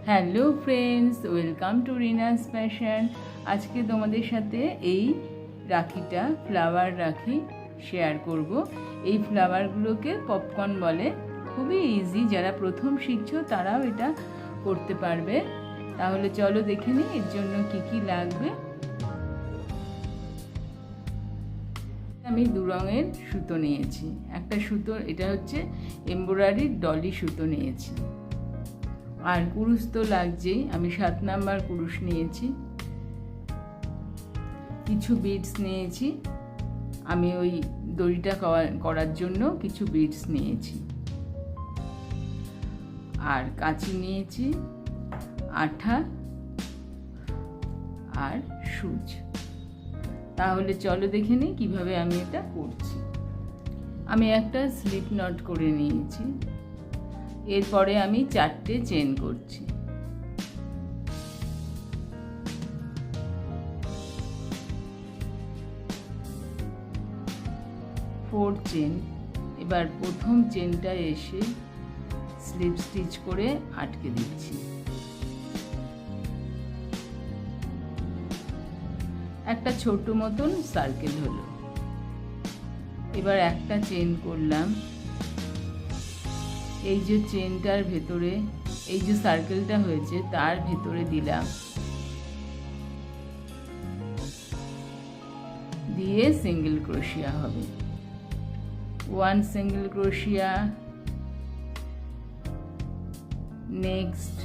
Hello friends, welcome to Rina's fashion. আজকে তোমাদের সাথে এই রাখিটা ফ্লাওয়ার রাখি শেয়ার করব। এই ফ্লাওয়ারগুলোকে পপকর্ন বলে। খুবই ইজি, যারা প্রথম শিখছো তারাও এটা করতে পারবে। তাহলে চলো দেখে নিই এর জন্য কি কি লাগবে। আমি দু রঙের সুতো নিয়েছি। একটা সুতো, এটা হচ্ছে এমব্রয়ডারির ডলি সুতো নিয়েছি। আর কুরুশ তো লাগছেই, আমি 7 নাম্বার কুরুশ নিয়েছি। কিছু বিডস নিয়েছি, আমি ওই দড়িটা করার জন্য কিছু বিডস নিয়েছি। আর কাঁচি নিয়েছি, আঠা আর সুচ। তাহলে চলো দেখে নিই কিভাবে আমি এটা করছি। আমি একটা স্লিপ নট করে নিয়েছি। এরপরে আমি 4টে চেন করছি। Four chain. এবার প্রথম চেনটা এসে স্লিপ স্টিচ করে আটকে দিচ্ছি। একটা ছোট মতন সার্কেল হলো। এবার একটা চেন করলাম। এই যে চেনটার ভেতরে এই যে সার্কেলটা হয়েছে তার ভেতরে দিলাম, দিয়ে সিঙ্গেল ক্রোশিয়া হবে। 1 সিঙ্গেল ক্রোশিয়া, নেক্সট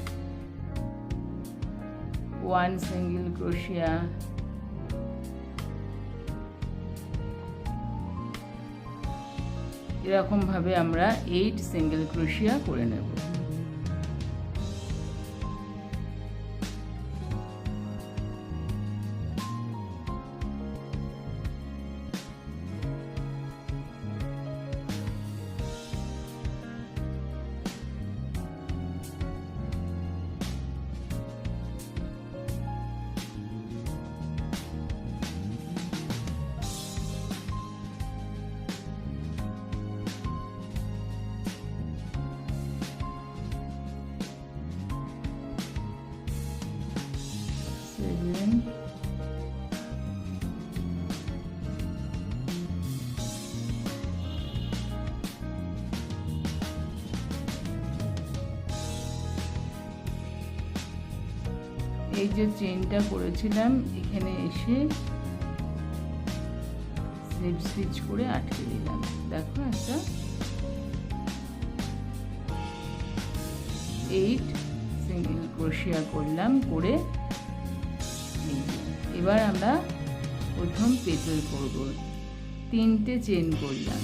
1 সিঙ্গেল ক্রোশিয়া, এরকম ভাবে আমরা 8 সিঙ্গেল ক্রোশিয়া করে নেব। এই যে চেনটা করেছিলাম এখানে এসে স্লিপ স্টিচ করে আটকে দিলাম। দেখো একটা 8 সিঙ্গেল ক্রোশিয়া করলাম করে। এবার আমরা প্রথম পেটেল করব। 3টে চেন করলাম।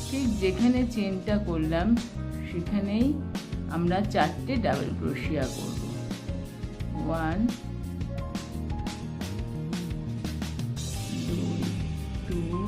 ঠিক যেখানে চেনটা করলাম সেখানেই আমরা 4টে ডাবল ক্রোশিয়া করব। 1 2 2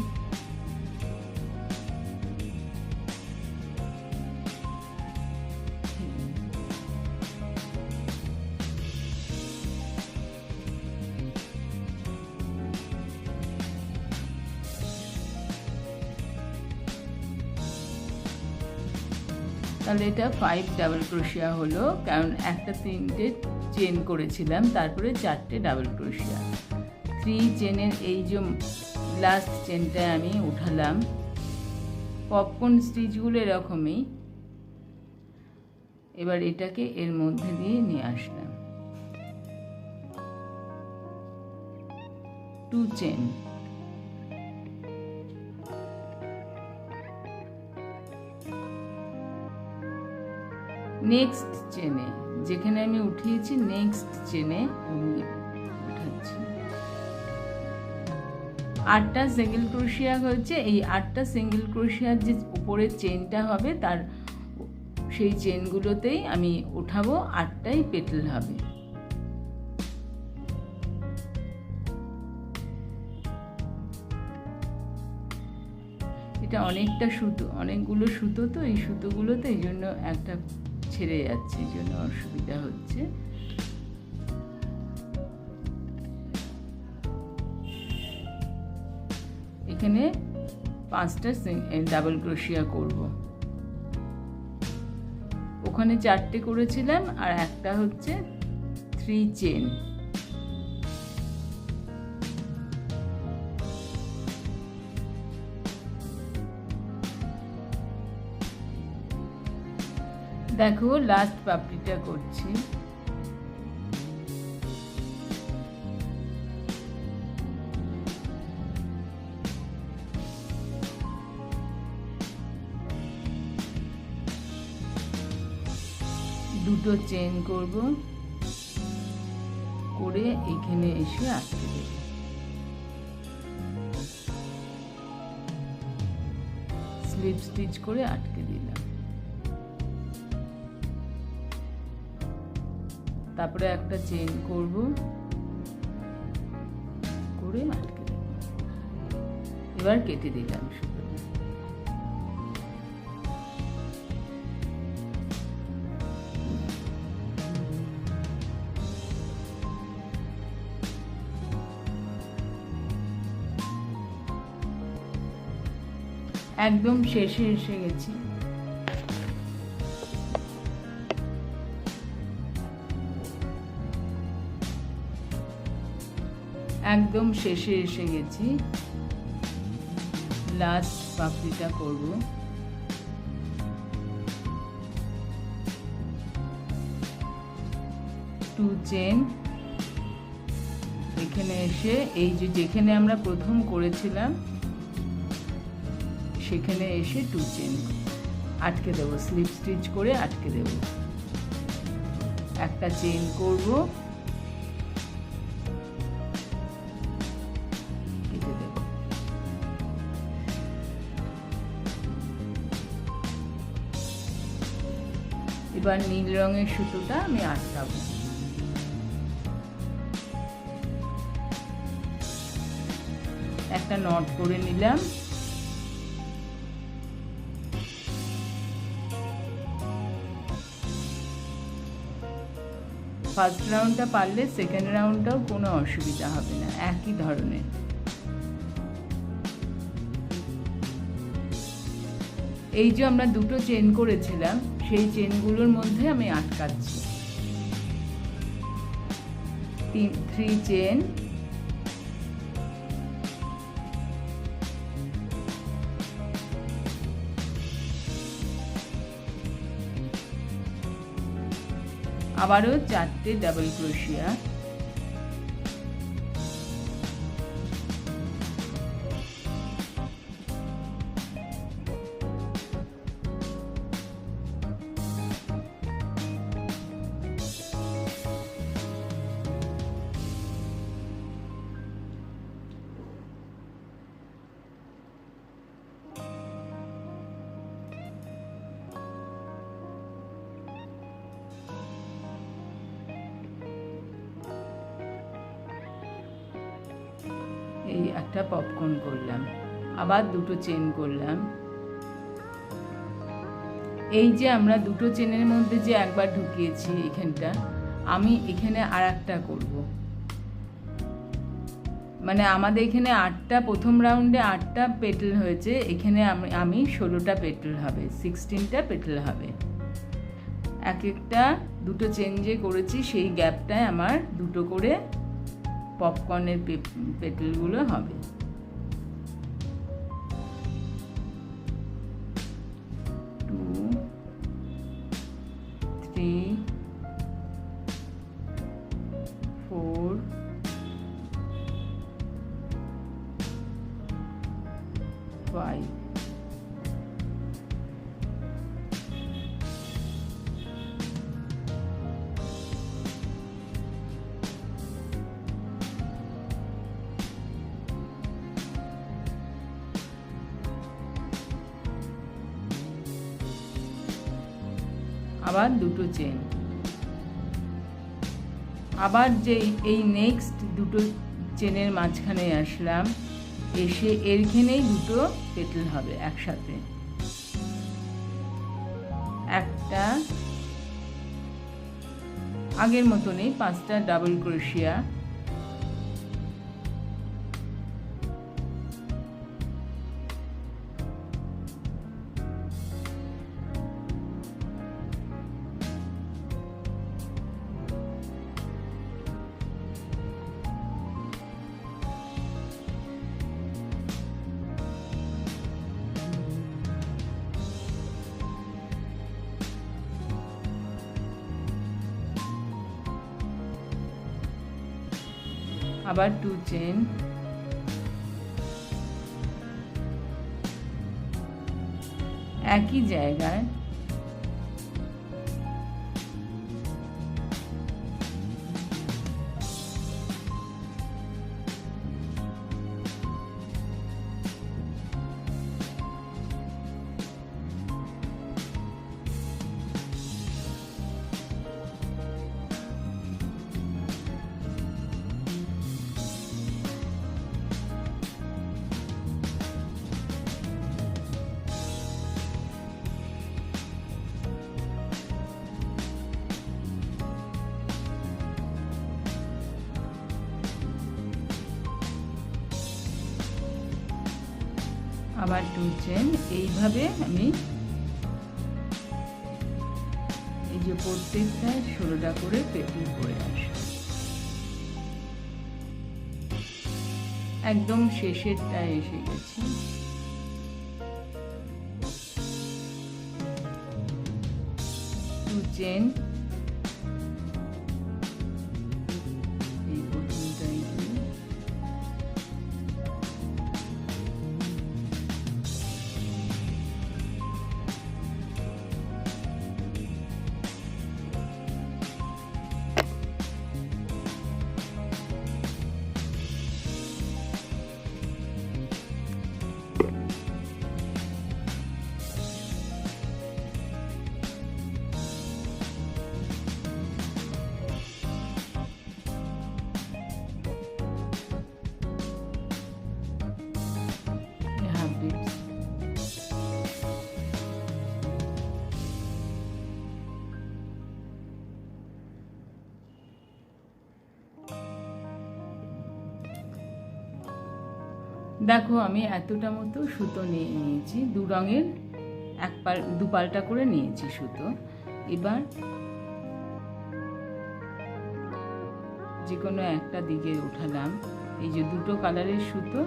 তাহলে এটা 5 ডাবল ক্রোশিয়া হলো, কারণ একটা 3টে চেন করেছিলাম, তারপরে 4টে ডাবল ক্রোশিয়া। 3 চেনের এই যে লাস্ট চেনটা আমি উঠালাম। পপকর্ন স্টিচগুলো এরকমই। এবার এটাকে এর মধ্যে দিয়ে নিয়ে আসলাম। 2 চেন। নেক্সট চেনে যেখানে আমি উঠিয়েছি নেক্সট চেনে আমি উঠাচ্ছি। 8টা সিঙ্গেল ক্রোশিয়া হয়েছে। এই 8টা সিঙ্গেল ক্রোশিয়ার যে উপরের চেনটা হবে তার সেই চেনগুলোতেই আমি উঠাবো। 8টাই পেটেল হবে। এটা অনেকটা সুতো, অনেকগুলো সুতো, তো এই সুতোগুলোতে এই জন্য একটা ছেড়ে যাচ্ছে, এই জন্য অসুবিধা হচ্ছে। এখানে 5টা ডাবল ক্রোশিয়া করব। ওখানে 4টে করেছিলাম আর একটা হচ্ছে 3 চেন। দেখো লাস্ট পাপড়িটা করছি। দুটো চেন করব, করে এখানে এসে আটকে দেব। স্লিপ স্টিচ করে আটকে দিলাম। তারপরে একটা চেন করব, করে আটকে দেব। এবার কেটে দিলাম সুতো। একদম শেষে এসে গেছি। একদম শেষে এসে গেছি। লাস্ট পাপড়িটা করব। টু চেন, এখানে এসে এই যে যেখানে আমরা প্রথম করেছিলাম সেখানে এসে 2 চেন আটকে দেব। স্লিপ স্টিচ করে আটকে দেব। একটা চেন করব, কেটে দেব। এবার নীল রঙের সুতোটা আমি আটকাবো। একটা নট করে নিলাম। ফার্স্ট রাউন্ডটা পারলে সেকেন্ড রাউন্ডটাও কোনো অসুবিধা হবে না, একই ধরনের। এই যে আমরা দুটো চেন করেছিলাম সেই চেনগুলোর মধ্যে আমি আটকাচ্ছি। 3 চেন, আবারও 4টে ডাবল ক্রোশিয়া, এই একটা পপকর্ন করলাম, আবার দুটো চেন করলাম। এই যে আমরা দুটো চেনের মধ্যে যে একবার ঢুকিয়েছি এখানটা, আমি এখানে আর একটা করবো। মানে আমাদের এখানে 8টা, প্রথম রাউন্ডে 8টা পেটেল হয়েছে, এখানে আমি 16টা পেটেল হবে, 16টা পেটেল হবে। এক একটা দুটো চেন যে করেছি সেই গ্যাপটায় আমার দুটো করে পপকর্নের পেটেলগুলো হবে। আবার দুটো চেন, আবার যে এই নেক্সট দুটো চেনের মাঝখানে আসলাম, এসে এখানেই দুটো পেটেল হবে একসাথে। একটা আগের মতনই 5টা ডাবল ক্রোশিয়া, আবার 2 চেন, একই জায়গায় আবার 2 চেন। এইভাবে আমি এই যে প্রত্যেকটা 16টা করে পেটি করে আসবো, একদম শেষেরটা এসে গেছি। চেন, এই প্রথমটাই দেখো আমি এতটা মতো সুতো নিয়ে নিয়েছি, 2 রঙের দু পাল্টা করে নিয়েছি সুতো। এবার যে কোনো একটা দিকে উঠালাম, এই যে 2টো কালারের সুতো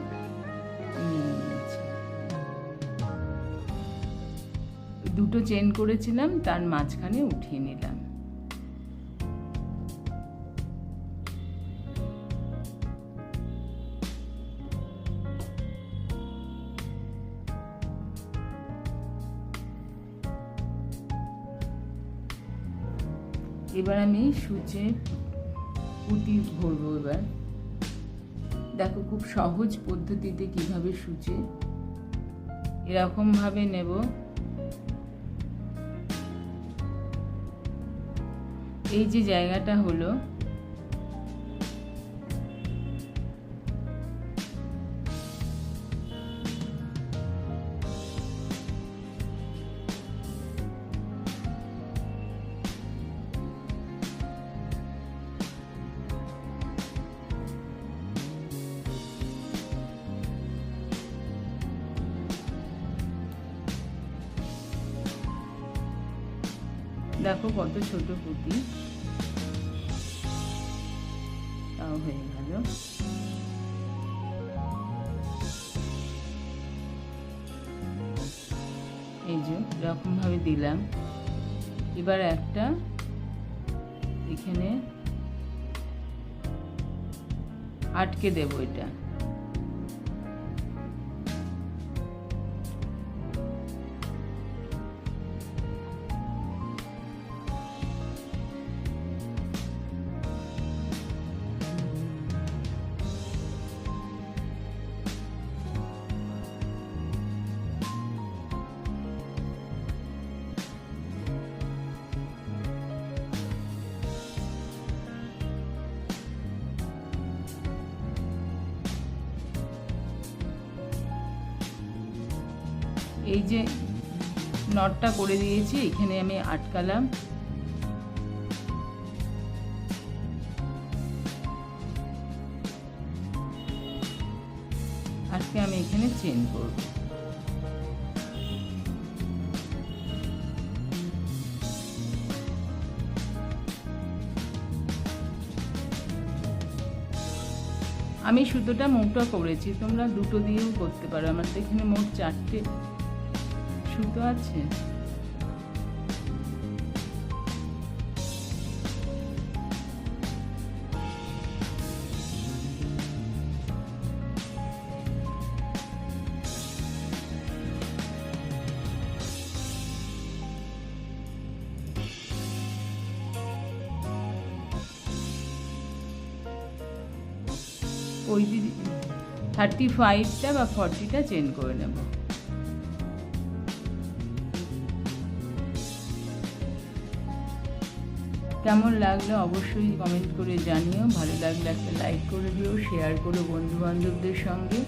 নিয়ে নিয়েছি, 2টো চেন করেছিলাম তার মাঝখানে উঠিয়ে নিলাম। এবার আমি সূচে পুঁতি ভরবো। এবার দেখো খুব সহজ পদ্ধতিতে কিভাবে সূচে এরকম ভাবে নেব, এই যে জায়গাটা হলো দেখো কত ছোট পুঁতি, তাও হয়ে গেল। এই যে এরকম ভাবে দিলাম। এবার একটা এখানে আটকে দেব, এটা এই যে নটটা করে দিয়েছি, এখানে আমি আটকালাম। আজকে আমি এখানে চেন করব। আমি সুতোটা মোটা করেছি, তোমরা 2টো দিয়েও করতে পারো। আমার তো এখানে মোট 4টে সুতো আছে। ওই 35টা বা 40টা চেন করে নেব। কেমন লাগলো অবশ্যই কমেন্ট করে জানিও। ভালো লাগলে একটা লাইক করে দিও, শেয়ার করো বন্ধু বান্ধবদের সঙ্গে।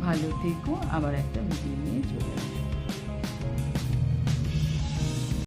ভালো থেকো, আবার একটা ভিডিও নিয়ে চলে